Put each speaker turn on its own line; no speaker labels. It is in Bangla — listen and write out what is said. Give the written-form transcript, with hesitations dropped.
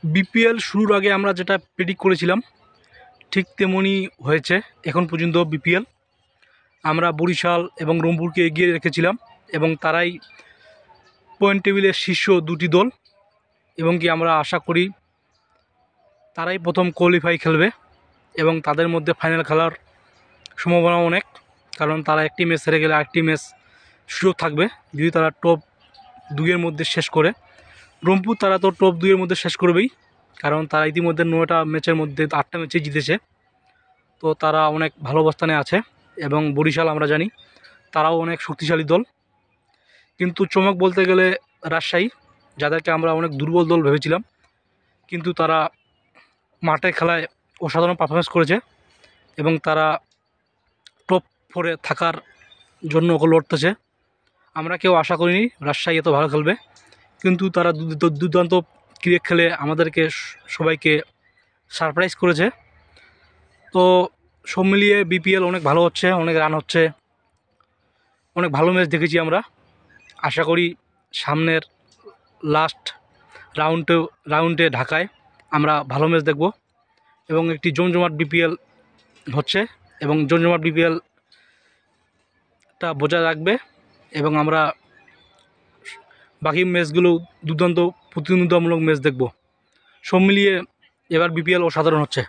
বিপিএল শুরুর আগে আমরা যেটা প্রেডিক্ট করেছিলাম ঠিক তেমনই হয়েছে। এখন পর্যন্ত বিপিএল আমরা বরিশাল এবং রংপুরকে এগিয়ে রেখেছিলাম এবং তারাই পয়েন্ট টেবিলের শীর্ষ দুটি দল, এবং কি আমরা আশা করি তারাই প্রথম কোয়ালিফাই খেলবে এবং তাদের মধ্যে ফাইনাল খেলার সম্ভাবনা অনেক, কারণ তারা একটি ম্যাচ হেরে গেলে আরেকটি ম্যাচ সুযোগ থাকবে যদি তারা টপ দুইয়ের মধ্যে শেষ করে। রংপুর তারা তো টপ দুইয়ের মধ্যে শেষ করবেই, কারণ তারা ইতিমধ্যে 9টা ম্যাচের মধ্যে 8টা ম্যাচে জিতেছে, তো তারা অনেক ভালো অবস্থানে আছে। এবং বরিশাল আমরা জানি তারাও অনেক শক্তিশালী দল, কিন্তু চমক বলতে গেলে রাজশাহী, যাদেরকে আমরা অনেক দুর্বল দল ভেবেছিলাম, কিন্তু তারা মাঠে খেলায় অসাধারণ পারফরমেন্স করেছে এবং তারা টপ 4-এ থাকার জন্য লড়তেছে। আমরা কেউ আশা করিনি রাজশাহী এত ভালো খেলবে, কিন্তু তারা দুর্দান্ত ক্রিকেট খেলে আমাদেরকে সবাইকে সারপ্রাইজ করেছে। তো সব মিলিয়ে বিপিএল অনেক ভালো হচ্ছে, অনেক রান হচ্ছে, অনেক ভালো ম্যাচ দেখেছি আমরা। আশা করি সামনের লাস্ট রাউন্ডে ঢাকায় আমরা ভালো ম্যাচ দেখব এবং একটি জমজমাট বিপিএল হচ্ছে, এবং জমজমাট বিপিএলটা বজায় রাখবে এবং আমরা বাকি ম্যাচগুলো দুর্দান্ত প্রতিদ্বন্দ্বিতামূলক ম্যাচ দেখব। সব মিলিয়ে এবার বিপিএল অসাধারণ হচ্ছে।